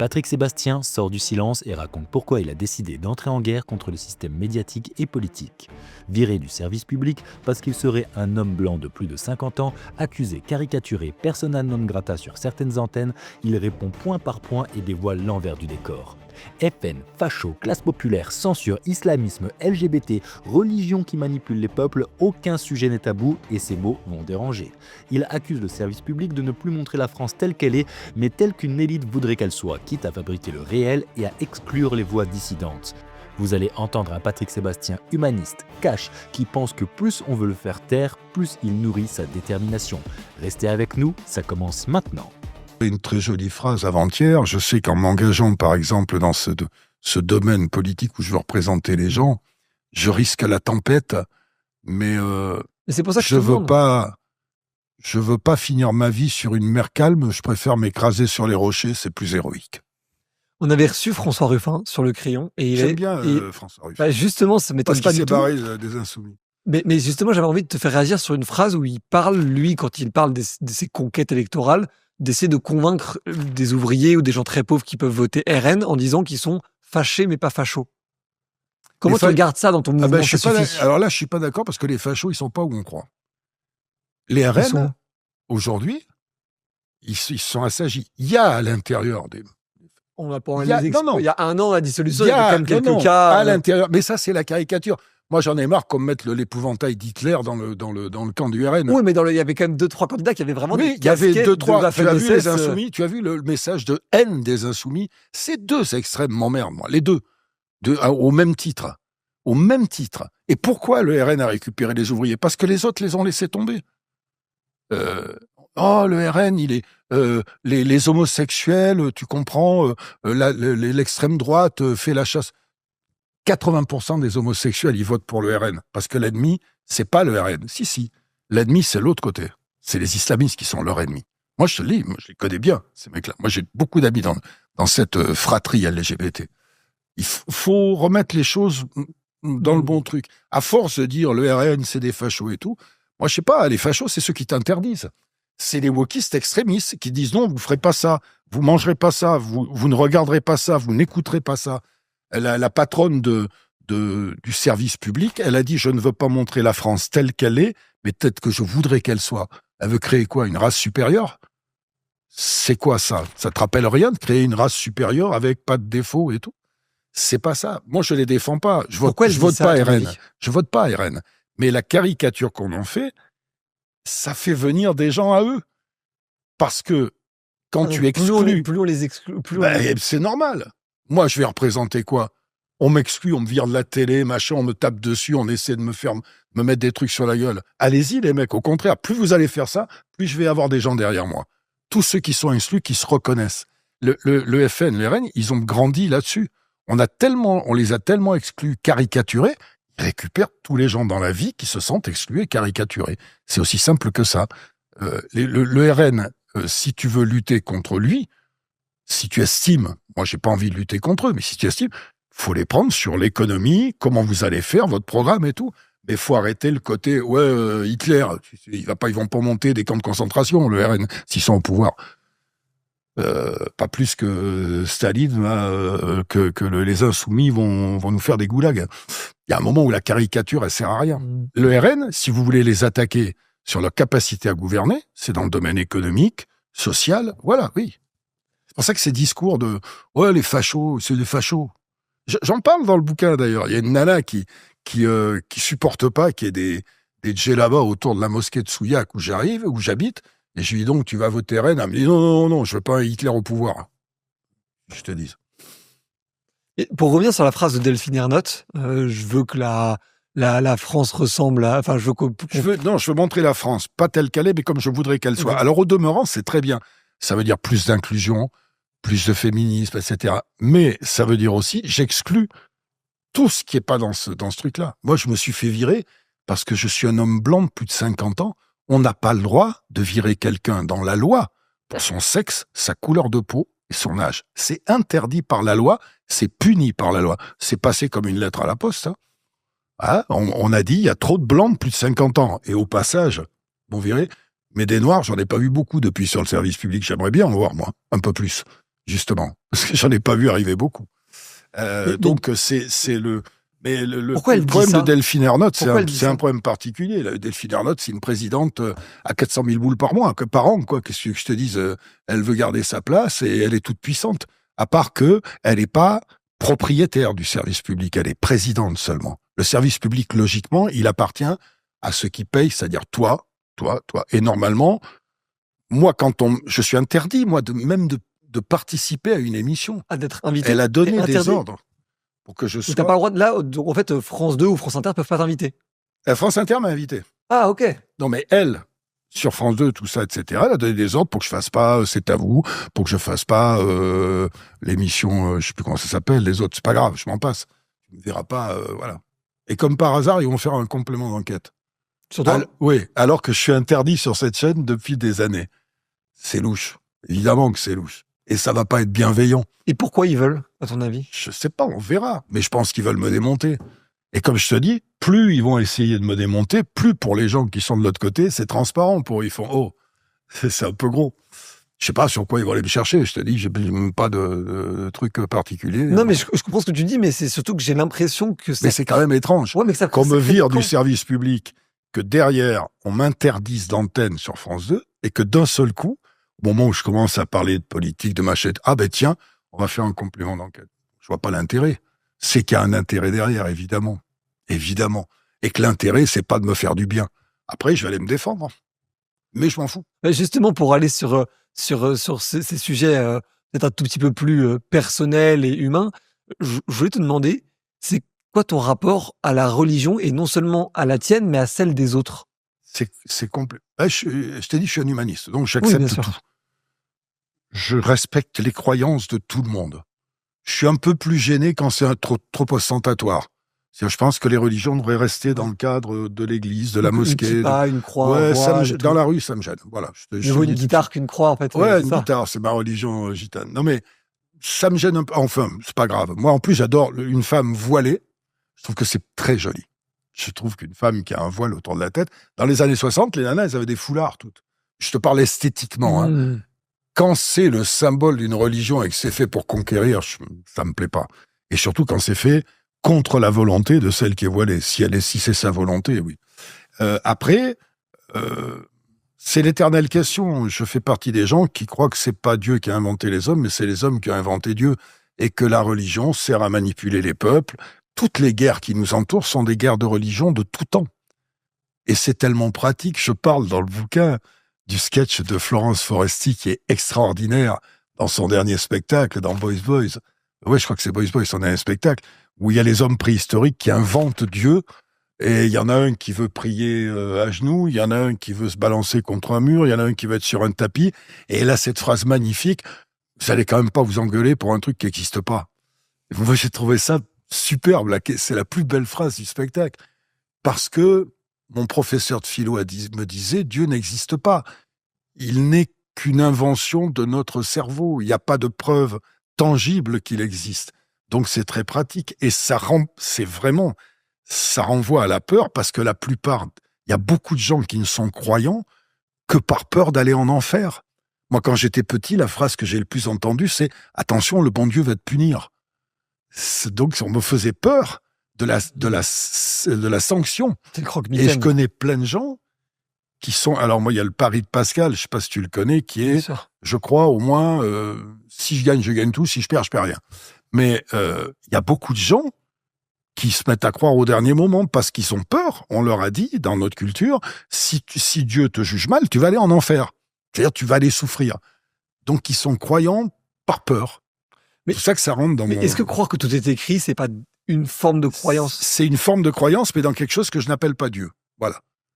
Patrick Sébastien sort du silence et raconte pourquoi il a décidé d'entrer en guerre contre le système médiatique et politique. Viré du service public parce qu'il serait un homme blanc de plus de 50 ans, accusé, caricaturé, persona non grata sur certaines antennes, il répond point par point et dévoile l'envers du décor. FN, facho, classe populaire, censure, islamisme, LGBT, religion qui manipule les peuples, aucun sujet n'est tabou et ces mots vont déranger. Il accuse le service public de ne plus montrer la France telle qu'elle est, mais telle qu'une élite voudrait qu'elle soit, quitte à fabriquer le réel et à exclure les voix dissidentes. Vous allez entendre un Patrick Sébastien humaniste, cash, qui pense que plus on veut le faire taire, plus il nourrit sa détermination. Restez avec nous, ça commence maintenant. Une très jolie phrase avant-hier. Je sais qu'en m'engageant, par exemple, dans ce domaine politique où je veux représenter les gens, je risque la tempête, mais c'est pour ça que je veux pas finir ma vie sur une mer calme. Je préfère m'écraser sur les rochers, c'est plus héroïque. On avait reçu François Ruffin sur le crayon. Et j'aime bien François Ruffin. Bah justement, ça m'étonne pas du tout. Parce qu'il s'est barré des Insoumis. Mais justement, j'avais envie de te faire réagir sur une phrase où il parle, lui, quand il parle de ses conquêtes électorales, d'essayer de convaincre des ouvriers ou des gens très pauvres qui peuvent voter RN en disant qu'ils sont fâchés mais pas fachos. Comment tu regardes ça dans ton mouvement? Alors là, je suis pas d'accord parce que les fachos, ils sont pas où on croit. Les RN, aujourd'hui, ils sont assagis. Il y a à l'intérieur des... On n'a pas il y a un an, la dissolution, il y a quand même quelques cas... à l'intérieur. Mais ça, c'est la caricature. Moi, j'en ai marre qu'on mette l'épouvantail d'Hitler dans le camp du RN. Oui, mais il y avait quand même 2-3 candidats qui avaient vraiment des casquettes. Il y avait 2-3. Tu as vu les Insoumis, tu as vu le message de haine des Insoumis. Ces deux extrêmes m'emmerdent, moi. Les deux. Au même titre. Au même titre. Et pourquoi le RN a récupéré les ouvriers? Parce que les autres les ont laissés tomber. Le RN, il est... les homosexuels, tu comprends, l'extrême droite fait la chasse. 80% des homosexuels, ils votent pour le RN. Parce que l'ennemi, c'est pas le RN. Si. L'ennemi, c'est l'autre côté. C'est les islamistes qui sont leur ennemi. Moi, je te le dis, je les connais bien, ces mecs-là. Moi, j'ai beaucoup d'amis dans cette fratrie LGBT. Il faut remettre les choses dans le bon truc. À force de dire le RN, c'est des fachos et tout, moi, je sais pas, les fachos, c'est ceux qui t'interdisent. C'est les wokistes extrémistes qui disent non, vous ferez pas ça, vous mangerez pas ça, vous ne regarderez pas ça, vous n'écouterez pas ça. La patronne du service public, elle a dit « Je ne veux pas montrer la France telle qu'elle est, mais peut-être que je voudrais qu'elle soit. » Elle veut créer quoi? Une race supérieure? C'est quoi ça? Ça te rappelle rien de créer une race supérieure avec pas de défauts et tout? C'est pas ça. Moi, je les défends pas. Je vote pas RN. Je vote pas RN. Mais la caricature qu'on en fait, ça fait venir des gens à eux. Parce que quand tu exclus... Plus on les exclut... C'est normal. Moi, je vais représenter quoi? On m'exclut, on me vire de la télé, machin, on me tape dessus, on essaie de me mettre des trucs sur la gueule. Allez-y, les mecs. Au contraire, plus vous allez faire ça, plus je vais avoir des gens derrière moi. Tous ceux qui sont exclus, qui se reconnaissent. Le FN, le RN, ils ont grandi là-dessus. On les a tellement exclus, caricaturés, ils récupèrent tous les gens dans la vie qui se sentent exclus et caricaturés. C'est aussi simple que ça. Le RN, si tu veux lutter contre lui, si tu estimes, moi j'ai pas envie de lutter contre eux, mais si tu estimes, faut les prendre sur l'économie, comment vous allez faire votre programme et tout. Mais faut arrêter le côté Hitler, ils vont pas monter des camps de concentration, le RN, s'ils sont au pouvoir. Pas plus que Staline, que les Insoumis vont nous faire des goulags. Il y a un moment où la caricature elle sert à rien. Le RN, si vous voulez les attaquer sur leur capacité à gouverner, c'est dans le domaine économique, social, voilà, oui. C'est pour ça que ces discours de « Ouais, les fachos, c'est des fachos ». J'en parle dans le bouquin, d'ailleurs. Il y a une nana qui supporte pas qu'il y ait des djellabas autour de la mosquée de Souillac où j'habite. Et je lui dis donc, tu vas voter RN? Elle me dit non, je veux pas un Hitler au pouvoir. Je te dis. Et pour revenir sur la phrase de Delphine Ernotte, je veux que la France ressemble à... Enfin, je veux montrer la France, pas telle qu'elle est, mais comme je voudrais qu'elle soit. Alors, au demeurant, c'est très bien. Ça veut dire plus d'inclusion, plus de féminisme, etc. Mais ça veut dire aussi, j'exclus tout ce qui n'est pas dans ce truc-là. Moi, je me suis fait virer parce que je suis un homme blanc de plus de 50 ans. On n'a pas le droit de virer quelqu'un dans la loi pour son sexe, sa couleur de peau et son âge. C'est interdit par la loi, c'est puni par la loi. C'est passé comme une lettre à la poste. On a dit, il y a trop de blancs de plus de 50 ans. Et au passage, bon, virer. Mais des noirs, j'en ai pas vu beaucoup depuis sur le service public. J'aimerais bien en voir, moi, un peu plus. justement, parce que j'en ai pas vu arriver beaucoup. Mais Donc c'est le. Mais pourquoi le elle dit problème ça? de Delphine Ernotte, Pourquoi elle dit c'est un ça? problème particulier. Delphine Ernotte, c'est une présidente à 400 000 boules par mois, que par an, quoi. Qu'est-ce que tu veux que je te dise? Elle veut garder sa place et elle est toute puissante. À part que elle n'est pas propriétaire du service public, elle est présidente seulement. Le service public, logiquement, il appartient à ceux qui payent, c'est-à-dire toi. Et normalement, moi, je suis interdit, moi, de participer à une émission. D'être invité. Elle a donné des Interdit. ordres pour que je Donc sois. t'as pas le droit de là. Donc, en fait, France 2 ou France Inter peuvent pas t'inviter. France Inter m'a invité. Ah, ok. Non, mais elle, sur France 2, tout ça, etc., elle a donné des ordres pour que je fasse pas C'est à vous, pour que je fasse pas l'émission, je sais plus comment ça s'appelle, les autres, c'est pas grave, je m'en passe. Tu me verras pas, voilà. Et comme par hasard, ils vont faire un complément d'enquête. Sur toi? Oui, alors que je suis interdit sur cette chaîne depuis des années. C'est louche. Évidemment que c'est louche. Et ça va pas être bienveillant. Et pourquoi ils veulent, à ton avis? Je sais pas, on verra. Mais je pense qu'ils veulent me démonter. Et comme je te dis, plus ils vont essayer de me démonter, plus pour les gens qui sont de l'autre côté, c'est transparent pour eux. Ils font, oh, c'est un peu gros. Je sais pas sur quoi ils vont aller me chercher. Je te dis, j'ai même pas de truc particulier. Non, mais je comprends ce que tu dis, mais c'est surtout que j'ai l'impression que Mais c'est quand même étrange. Ouais, mais ça, Qu'on me vire quand du service public, que derrière, on m'interdise d'antenne sur France 2, et que d'un seul coup, au moment où je commence à parler de politique, de machette, ah ben tiens, on va faire un complément d'enquête. Je vois pas l'intérêt. C'est qu'il y a un intérêt derrière, évidemment. Évidemment. Et que l'intérêt, c'est pas de me faire du bien. Après, je vais aller me défendre. Mais je m'en fous. Justement, pour aller sur ces sujets peut-être un tout petit peu plus personnels et humains, je voulais te demander, c'est quoi ton rapport à la religion, et non seulement à la tienne, mais à celle des autres? C'est complet. Je t'ai dit, je suis un humaniste, donc Oui, j'accepte bien tout. sûr. Je respecte les croyances de tout le monde. Je suis un peu plus gêné quand c'est trop ostentatoire. Je pense que les religions devraient rester dans le cadre de l'église, de la Une mosquée. kippa, une croix, Ouais, un voile, et dans tout. la rue, ça me gêne. Voilà. Mieux vaut une guitare qu'une croix, en fait. Ouais, c'est une ça. guitare, c'est ma religion gitane. Non, mais ça me gêne un peu. Enfin, c'est pas grave. Moi, en plus, j'adore une femme voilée. Je trouve que c'est très joli. Je trouve qu'une femme qui a un voile autour de la tête. Dans les années 60, les nanas, elles avaient des foulards toutes. Je te parle esthétiquement. Hein. Mmh. Quand c'est le symbole d'une religion et que c'est fait pour conquérir, ça me plaît pas. Et surtout quand c'est fait contre la volonté de celle qui est voilée. Si c'est sa volonté, oui. Après, c'est l'éternelle question. Je fais partie des gens qui croient que c'est pas Dieu qui a inventé les hommes, mais c'est les hommes qui ont inventé Dieu. Et que la religion sert à manipuler les peuples. Toutes les guerres qui nous entourent sont des guerres de religion de tout temps. Et c'est tellement pratique. Je parle dans le bouquin du sketch de Florence Foresti qui est extraordinaire dans son dernier spectacle, dans Boys Boys. Ouais, je crois que c'est Boys Boys, son dernier spectacle, où il y a les hommes préhistoriques qui inventent Dieu, et il y en a un qui veut prier à genoux, il y en a un qui veut se balancer contre un mur, il y en a un qui veut être sur un tapis, et il a cette phrase magnifique, vous allez quand même pas vous engueuler pour un truc qui n'existe pas. Et moi, j'ai trouvé ça superbe, c'est la plus belle phrase du spectacle, parce que mon professeur de philo me disait, Dieu n'existe pas. Il n'est qu'une invention de notre cerveau. Il n'y a pas de preuve tangible qu'il existe. Donc c'est très pratique. Et ça renvoie à la peur, parce que il y a beaucoup de gens qui ne sont croyants que par peur d'aller en enfer. Moi, quand j'étais petit, la phrase que j'ai le plus entendue, c'est « Attention, le bon Dieu va te punir ». Donc on me faisait peur de la sanction. C'est le Et croque-mitaine. je connais plein de gens qui sont... Alors moi, il y a le pari de Pascal, je ne sais pas si tu le connais, qui Bien est, sûr. je crois, au moins, si je gagne tout, si je perds rien. Mais il y a beaucoup de gens qui se mettent à croire au dernier moment parce qu'ils ont peur. On leur a dit, dans notre culture, si Dieu te juge mal, tu vas aller en enfer. C'est-à-dire, tu vas aller souffrir. Donc, ils sont croyants par peur. Mais- c'est pour ça que ça rentre dans Mais mon... est-ce que croire que tout est écrit, c'est pas une forme de croyance? C'est une forme de croyance, mais dans quelque chose que je n'appelle pas Dieu. Voilà.